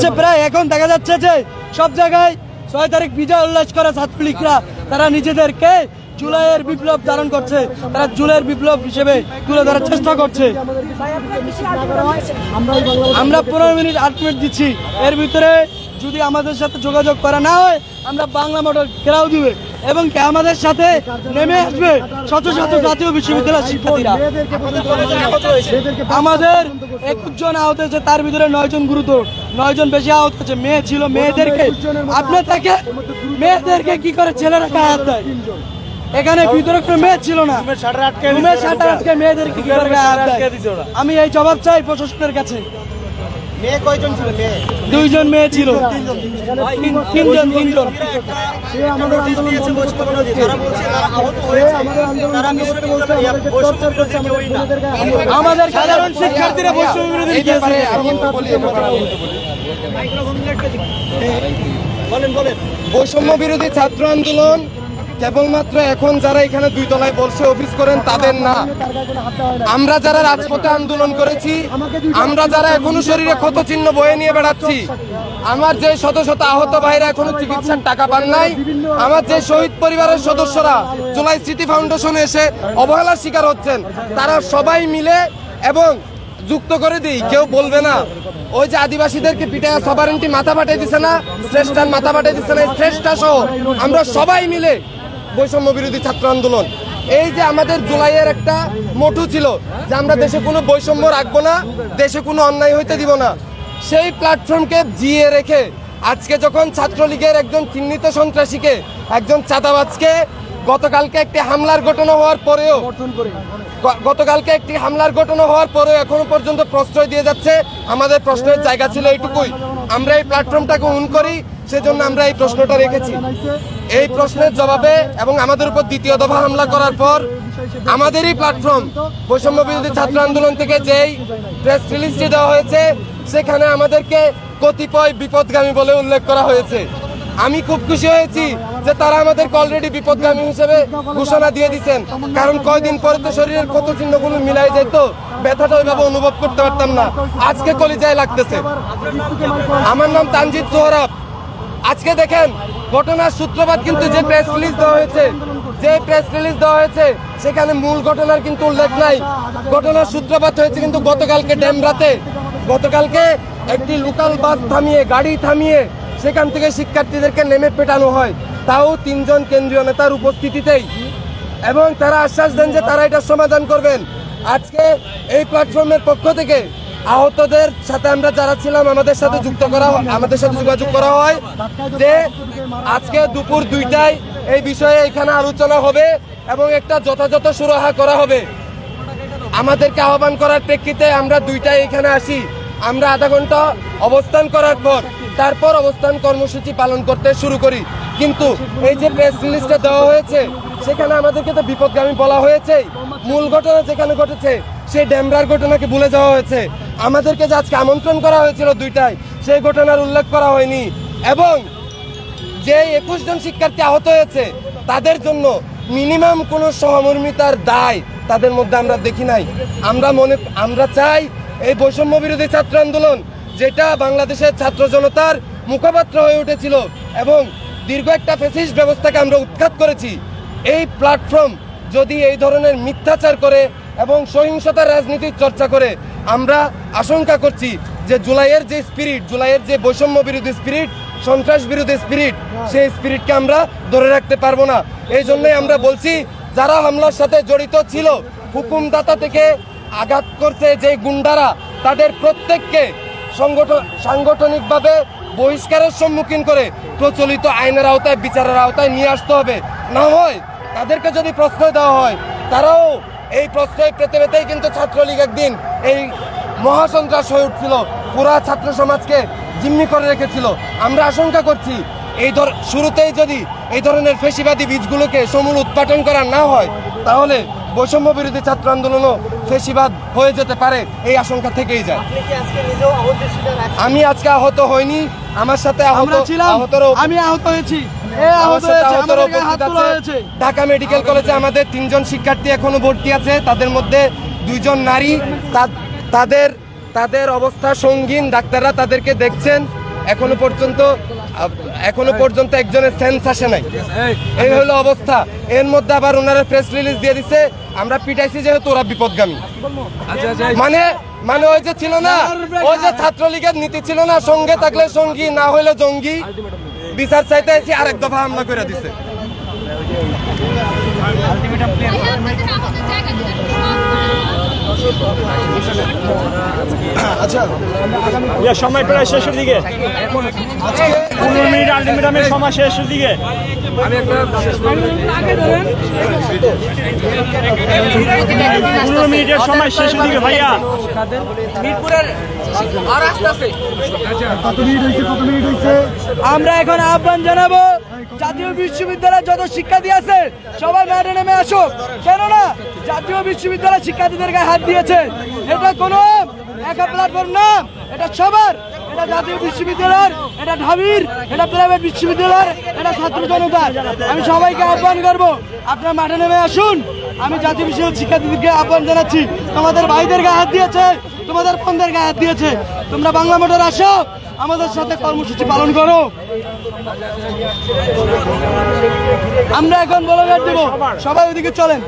হচ্ছে প্রায় এখন দেখা যাচ্ছে যে সব জায়গায় 6 তারিখ বিজয় উল্লাস করা ছাত্রলীগরা তারা নিজেদেরকে জুলাইয়ের বিপ্লব ধারণ করছে, তারা জুলাইয়ের বিপ্লব হিসেবে তুলে ধরার চেষ্টা করছে। আমরা 15 মিনিট 8 মিনিট দিচ্ছি, এর ভিতরে যদি আমাদের সাথে যোগাযোগ করা না হয় আমরা বাংলা মডেল ঘেরাও দিবে এবং আমাদের সাথে নেমে আসবে শত শত জাতীয় বিশ্ববিদ্যালয়ের শিক্ষার্থীরা। আমাদের 21 জন আহত হয়েছে, তার ভিতরে 9 জন গুরুতর, 9 জন বেশি আহত হয়েছে। মেয়ে ছিল, মেয়েদেরকে আপনার থেকে মেয়েদেরকে কি করে ছেলেরা হাত দেয়? এখানে ভিতরে কোনো মেয়ে ছিল না, মেয়েদেরকে কি করে হাত দেয়? আমি এই জবাব চাই প্রশাসনের কাছে। মেয়ে কয়জন ছিল? মেয়ে 2 জন মেয়ে ছিল, 3 জন। আমাদের সাধারণ শিক্ষার্থীরা বৈষম্য বিরোধী বৈষম্য বিরোধী ছাত্র আন্দোলন কেবলমাত্র এখন যারা এখানে 2 তলায় বসে অফিস করেন তাদের না, আমরা যারা রাজপথে আন্দোলন করেছি, আমরা যারা এখনো শরীরে ক্ষত চিহ্ন বয়ে নিয়ে বেড়াচ্ছি, আমার যে শত শত আহত ভাইরা এখনো চিকিৎসার টাকা পান নাই, আমার যে শহীদ পরিবারের সদস্যরা জুলাই স্মৃতি ফাউন্ডেশনে এসে অবহেলার শিকার হচ্ছেন, তারা সবাই মিলে এবং যুক্ত করে দিই, কেউ বলবে না ওই যে আদিবাসীদেরকে পিটায় সবারেন্টি মাথা ফাটিয়ে দিচ্ছে না, শ্রেষ্ঠার মাথা ফাটিয়ে দিচ্ছে না, শ্রেষ্ঠা সহ আমরা সবাই মিলে বৈষম্য বিরোধী ছাত্র আন্দোলন, এই যে আমাদের জুলাইয়ের একটা মোটো ছিল যে আমরা দেশে কোনো বৈষম্য রাখবো না, দেশে কোনো অন্যায় হইতে দিব না, সেই প্ল্যাটফর্মকে জিয়ে রেখে আজকে যখন ছাত্রলীগের একজন চিহ্নিত সন্ত্রাসীকে, একজন চাঁদাবাজকে গতকালকে একটি হামলার ঘটনা হওয়ার পরেও এখনো পর্যন্ত প্রশ্রয় দিয়ে যাচ্ছে, আমাদের প্রশ্নের জায়গা ছিল এইটুকুই, আমরা এই প্ল্যাটফর্মটাকে অন করি, সেজন্য আমরা এই প্রশ্নটা রেখেছি। এই প্রশ্নের জবাবে এবং আমাদের উপর দ্বিতীয় দফা হামলা করার পর আমাদেরই প্ল্যাটফর্ম বৈষম্য বিরোধী ছাত্র আন্দোলন থেকে যেই প্রেস রিলিজটি দেওয়া হয়েছে সেখানে আমাদেরকে কতিপয় বিপদগামী বলে উল্লেখ করা হয়েছে। আমি খুব খুশি হয়েছি যে তারা আমাদেরকে অলরেডি বিপদগামী হিসেবে ঘোষণা দিয়ে দিচ্ছেন, কারণ কয়দিন পরে তো শরীরের ক্ষত চিহ্নগুলো মিলাই যেত, ব্যথাটা ওইভাবে অনুভব করতে পারতাম না, আজকে কলিজায় লাগতেছে। আমার নাম তানজিদ সোহরাব। আজকে দেখেন ঘটনার সূত্রপাত কিন্তু যে প্রেস রিলিজ দেওয়া হয়েছে সেখানে মূল ঘটনার কিন্তু উল্লেখ নাই। ঘটনার সূত্রপাত হয়েছে কিন্তু গতকালকে ডেমরাতে, গতকালকে একটি লোকাল বাস থামিয়ে, গাড়ি থামিয়ে সেখান থেকে শিক্ষার্থীদেরকে নেমে পেটানো হয়, তাও 3 জন কেন্দ্রীয় নেতার উপস্থিতিতেই, এবং তারা আশ্বাস দেন যে তারা এটার সমাধান করবেন। আজকে এই প্ল্যাটফর্মের পক্ষ থেকে আহতদের সাথে আমরা যারা ছিলাম আমাদের সাথে যোগাযোগ করা হয় যে আজকে দুপুর 2টায় এই বিষয়ে এখানে আলোচনা হবে এবং একটা যথাযথ সুরাহা করা হবে। আমাদেরকে আহ্বান করার প্রেক্ষিতে আমরা 2টায় এখানে আসি। আমরা আধা ঘন্টা অবস্থান করার পর তারপর অবস্থান কর্মসূচি পালন করতে শুরু করি, কিন্তু এই যে প্রেস রিলিজটা দেওয়া হয়েছে সেখানে আমাদেরকে তো বিপদগামী বলা হয়েছে। মূল ঘটনা যেখানে ঘটেছে সেই ডেমরার ঘটনাকে ভুলে যাওয়া হয়েছে। আমাদেরকে যে আজকে আমন্ত্রণ করা হয়েছিল 2টায় সেই ঘটনার উল্লেখ করা হয়নি, এবং যে 21 জন শিক্ষার্থী আহত হয়েছে তাদের জন্য মিনিমাম কোনো সহমর্মিতার দায় তাদের মধ্যে আমরা দেখি নাই। আমরা চাই এই বৈষম্য বিরোধী ছাত্র আন্দোলন, যেটা বাংলাদেশের ছাত্র জনতার মুখপাত্র হয়ে উঠেছিল এবং দীর্ঘ একটা ফ্যাসিস্ট ব্যবস্থাকে আমরা উৎখাত করেছি, এই প্ল্যাটফর্ম যদি এই ধরনের মিথ্যাচার করে এবং সহিংসতার রাজনীতির চর্চা করে, আমরা আশঙ্কা করছি যে জুলাইয়ের যে স্পিরিট, জুলাইয়ের যে বৈষম্য বিরোধী স্পিরিট, সন্ত্রাস বিরোধী স্পিরিট, সেই স্পিরিটকে আমরা ধরে রাখতে পারবো না। এই জন্যই আমরা বলছি যারা হামলার সাথে জড়িত ছিল, হুকুমদাতা থেকে আঘাত করছে যে গুন্ডারা, তাদের প্রত্যেককে সাংগঠনিকভাবে বহিষ্কারের সম্মুখীন করে প্রচলিত আইনের আওতায়, বিচারের আওতায় নিয়ে আসতে হবে। না হয় তাদেরকে যদি প্রশ্রয় দেওয়া হয়, তারাও এই প্রশ্রয় পেতে পেতেই কিন্তু ছাত্রলীগ একদিন এই মহাসন্ত্রাস হয়ে উঠছিল, পুরা ছাত্র সমাজকে জিম্মি করে রেখেছিল। আমরা আশঙ্কা করছি শুরুতেই যদি এই ধরনের ফেসিবাদী বীজগুলোকে সমূল উৎপাটন করা না হয়, তাহলে বৈষম্য বিরোধী ছাত্র আন্দোলনও ফেসিবাদ হয়ে যেতে পারে, এই আশঙ্কা থেকেই যায়। আমি আজকে আহত হইনি, আমার সাথে আমি আহত হয়েছি। ঢাকা মেডিকেল কলেজে আমাদের 3 জন শিক্ষার্থী এখনো ভর্তি আছে, তাদের মধ্যে 2 জন নারী। তাদের অবস্থা সঙ্গীন, ডাক্তাররা তাদেরকে দেখছেন এখনো পর্যন্ত একজনের সেন্স আসে নাই। এই হলো অবস্থা। এর মধ্যে আবার ওনারা প্রেস রিলিজ দিয়ে দিছে আমরা পিটাইছি যেহেতু ওরা বিপদগামী। মানে ওই যে ছিল না, ওই যে ছাত্রলীগের নীতি ছিল না, সঙ্গে থাকলে সঙ্গী না হইলে জঙ্গি। বিচার চাইতে এসে আরেক দফা হামলা করে দিছে। সময় প্রায় শেষের দিকে, 15 মিনিট আলটিমেটামের সময় শেষের দিকে। 15 মিনিটের সময় শেষের দিকে ভাইয়া। আমরা এখন আহ্বান জানাবো জাতীয় বিশ্ববিদ্যালয়ে যত শিক্ষার্থী আছে সবাই মাঠে নেমে আসো। কেননা জাতীয় বিশ্ববিদ্যালয় শিক্ষার্থীদেরকে হাত দিয়েছে। এটা কোনো একা প্ল্যাটফর্ম না, এটা সবার। এটা জাতীয় বিশ্ববিদ্যালয়ের, এটা ঢাবির, এটা প্রাইভেট বিশ্ববিদ্যালয়ের, এটা ছাত্র জনতা। আমি সবাইকে আহ্বান করবো আপনারা মাঠে নেমে আসুন। আমি জাতীয় বিশ্ববিদ্যালয়ের শিক্ষার্থীদেরকে আহ্বান জানাচ্ছি, তোমাদের ভাইদেরকে হাত দিয়েছে, তোমাদের বোনদেরকে হাত দিয়েছে, তোমরা বাংলা মোটর আসো, আমাদের সাথে কর্মসূচি পালন করো। আমরা এখন বলগার দেবো, সবাই ওইদিকে চলেন।